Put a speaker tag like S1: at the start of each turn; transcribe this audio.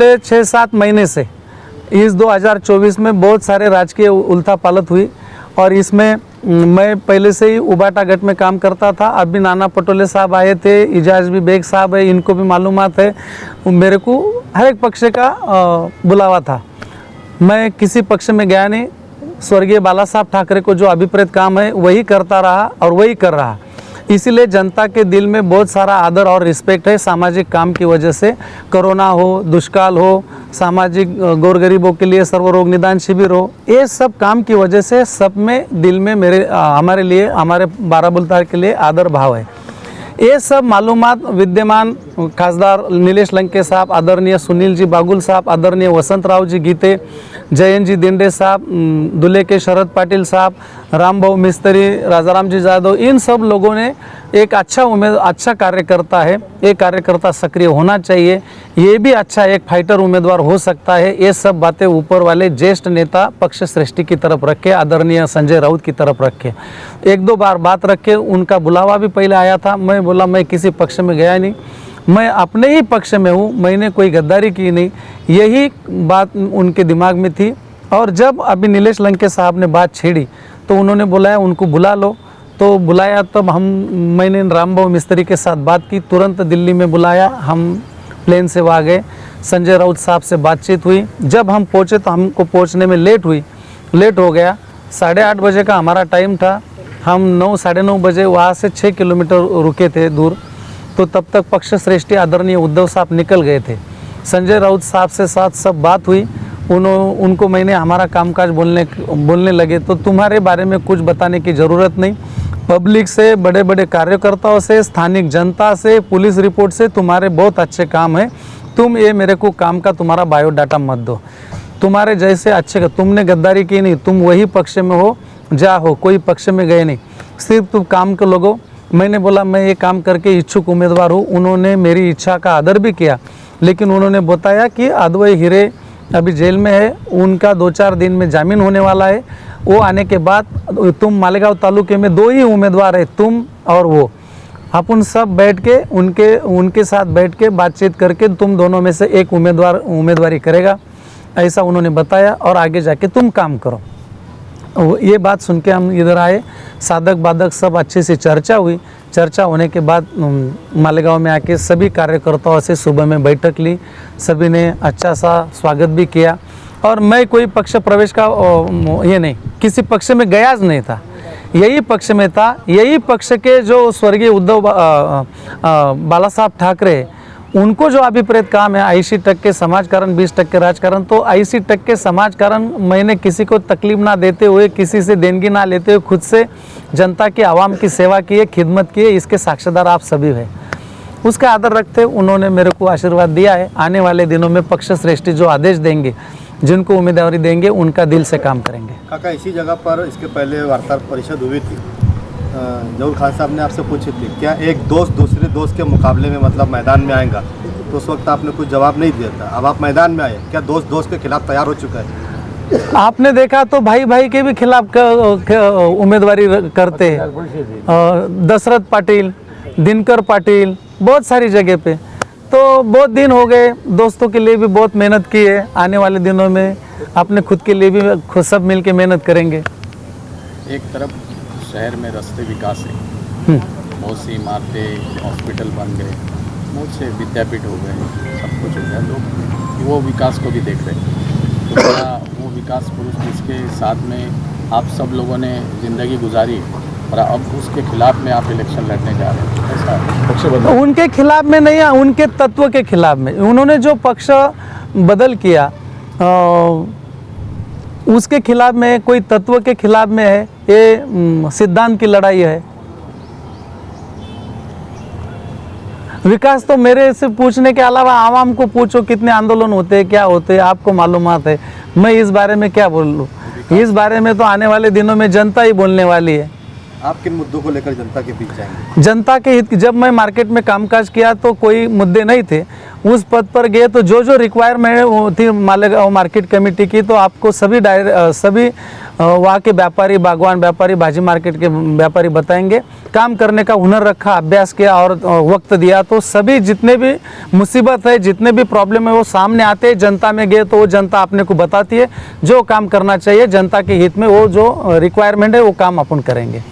S1: पिछले 6-7 महीने से इस 2024 में बहुत सारे राजकीय उलथापालथ हुई और इसमें मैं पहले से ही उबाटा गट में काम करता था। अभी नाना पटोले साहब आए थे, इजाज भी बेग साहब है, इनको भी मालूमात है। मेरे को हर एक पक्ष का बुलावा था, मैं किसी पक्ष में गया नहीं। स्वर्गीय बाला साहब ठाकरे को जो अभिप्रेत काम है वही करता रहा और वही कर रहा। इसीलिए जनता के दिल में बहुत सारा आदर और रिस्पेक्ट है सामाजिक काम की वजह से। कोरोना हो, दुष्काल हो, सामाजिक गौर गरीबों के लिए सर्व रोग निदान शिविर हो, ये सब काम की वजह से सब में दिल में हमारे लिए, हमारे बाराबुलतार के लिए आदर भाव है। ये सब मालूमात विद्यमान खासदार नीलेश लंके साहब, आदरणीय सुनील जी बागुल साहब, आदरणीय वसंतराव जी गीते, जयंत जी दिंडे साहब, दुल्हे के शरद पाटिल साहब, राम भाऊ मिस्त्री, राजाराम जी जादव, इन सब लोगों ने एक अच्छा कार्यकर्ता है। एक कार्यकर्ता सक्रिय होना चाहिए, ये भी अच्छा एक फाइटर उम्मीदवार हो सकता है। ये सब बातें ऊपर वाले ज्येष्ठ नेता पक्ष श्रेष्ठी की तरफ रखे, आदरणीय संजय राउत की तरफ रखे। 1-2 बार बात रखे, उनका बुलावा भी पहले आया था। मैं बोला मैं किसी पक्ष में गया नहीं, मैं अपने ही पक्ष में हूँ, मैंने कोई गद्दारी की नहीं, यही बात उनके दिमाग में थी। और जब अभी नीलेश लंके साहब ने बात छेड़ी तो उन्होंने बुलाया, उनको बुला लो। तो बुलाया तब मैंने राम भाऊ मिस्त्री के साथ बात की, तुरंत दिल्ली में बुलाया, हम प्लेन से वहाँ गए, संजय राउत साहब से बातचीत हुई। जब हम पहुँचे तो हमको पहुँचने में लेट हो गया। 8:30 बजे का हमारा टाइम था, हम 9-9:30 बजे वहाँ से 6 किलोमीटर रुके थे दूर। तो तब तक पक्ष श्रेष्ठी आदरणीय उद्धव साहब निकल गए थे। संजय राउत साहब से साथ सब बात हुई, उनको मैंने हमारा कामकाज बोलने लगे। तो तुम्हारे बारे में कुछ बताने की ज़रूरत नहीं, पब्लिक से, बड़े बड़े कार्यकर्ताओं से, स्थानिक जनता से, पुलिस रिपोर्ट से तुम्हारे बहुत अच्छे काम है। तुम ये मेरे को काम का तुम्हारा बायोडाटा मत दो, तुम्हारे जैसे अच्छे, तुमने गद्दारी की नहीं, तुम वही पक्ष में हो जा हो, कोई पक्ष में गए नहीं, सिर्फ तुम काम के लोगो। मैंने बोला मैं ये काम करके इच्छुक उम्मीदवार हूँ। उन्होंने मेरी इच्छा का आदर भी किया, लेकिन उन्होंने बताया कि अद्वैय हीरे अभी जेल में है, उनका 2-4 दिन में जामीन होने वाला है। वो आने के बाद तुम मालेगांव तालुके में 2 ही उम्मीदवार है, तुम और वो। अपन सब बैठ के उनके साथ बैठ के बातचीत करके तुम दोनों में से एक उम्मीदवारी करेगा, ऐसा उन्होंने बताया। और आगे जाके तुम काम करो। ये बात सुन के हम इधर आए, साधक बाधक सब अच्छे से चर्चा हुई। चर्चा होने के बाद मालेगांव में आके सभी कार्यकर्ताओं से सुबह में बैठक ली, सभी ने अच्छा सा स्वागत भी किया। और मैं कोई पक्ष प्रवेश का ये नहीं, किसी पक्ष में गया नहीं था, यही पक्ष में था। यही पक्ष के जो स्वर्गीय उद्धव बाला साहब ठाकरे, उनको जो अभिप्रेत काम है 80% समाजकारण 20% राजकारण, तो 80% समाजकारण मैंने किसी को तकलीफ ना देते हुए, किसी से देनगी ना लेते हुए, खुद से जनता की आवाम की सेवा की है, खिदमत की है। इसके साक्षीदार आप सभी हैं। उसका आदर रखते उन्होंने मेरे को आशीर्वाद दिया है। आने वाले दिनों में पक्ष श्रेष्ठी जो आदेश देंगे, जिनको उम्मीदवारी देंगे, उनका दिल से काम करेंगे।
S2: काका, इसी जगह पर इसके पहले वार्ता परिषद हुई थी, जहूर खान साहब ने आपसे पूछी थी क्या एक दोस्त दूसरे दोस्त के मुकाबले में मतलब मैदान में आएगा, तो उस वक्त आपने कुछ जवाब नहीं दिया था। अब आप मैदान में आए, क्या दोस्त दोस्त के खिलाफ तैयार हो चुका है?
S1: आपने देखा तो भाई भाई के भी खिलाफ उम्मीदवारी करते हैं, दशरथ पाटिल, दिनकर पाटिल, बहुत सारी जगह पे। तो बहुत दिन हो गए, दोस्तों के लिए भी बहुत मेहनत की है। आने वाले दिनों में अपने खुद के लिए भी खुद सब मिल के मेहनत करेंगे।
S3: एक तरफ शहर में रास्ते विकास है, बहुत सी इमारतें, हॉस्पिटल बन गए, बहुत से विद्यापीठ हो गए, सब कुछ हो गया, लोग वो विकास को भी देख रहे हैं। तो क्या वो विकास पुरुष जिसके साथ में आप सब लोगों ने ज़िंदगी गुजारी और अब उसके खिलाफ में आप इलेक्शन लड़ने जा रहे हैं, ऐसा?
S1: उनके खिलाफ में नहीं है, उनके तत्व के खिलाफ में। उन्होंने जो पक्ष बदल किया उसके खिलाफ में, कोई तत्व के खिलाफ में है। ये सिद्धांत की लड़ाई है। विकास तो मेरे से पूछने के अलावा आवाम को पूछो, कितने आंदोलन होते हैं, क्या होते हैं, आपको मालूमात है। मैं इस बारे में क्या बोलूँ? इस बारे में तो आने वाले दिनों में जनता ही बोलने वाली है।
S2: आप किन मुद्दों को लेकर जनता के बीच जाएंगे?
S1: जनता के हित, जब मैं मार्केट में कामकाज किया तो कोई मुद्दे नहीं थे। उस पद पर गए तो जो जो रिक्वायरमेंट थी मालेगांव मार्केट कमेटी की, तो आपको सभी वहाँ के व्यापारी, बागवान व्यापारी, भाजी मार्केट के व्यापारी बताएंगे। काम करने का हुनर रखा, अभ्यास किया और वक्त दिया तो सभी जितने भी मुसीबत है, जितने भी प्रॉब्लम है वो सामने आते हैं। जनता में गए तो वो जनता अपने को बताती है जो काम करना चाहिए जनता के हित में, वो जो रिक्वायरमेंट है वो काम अपन करेंगे।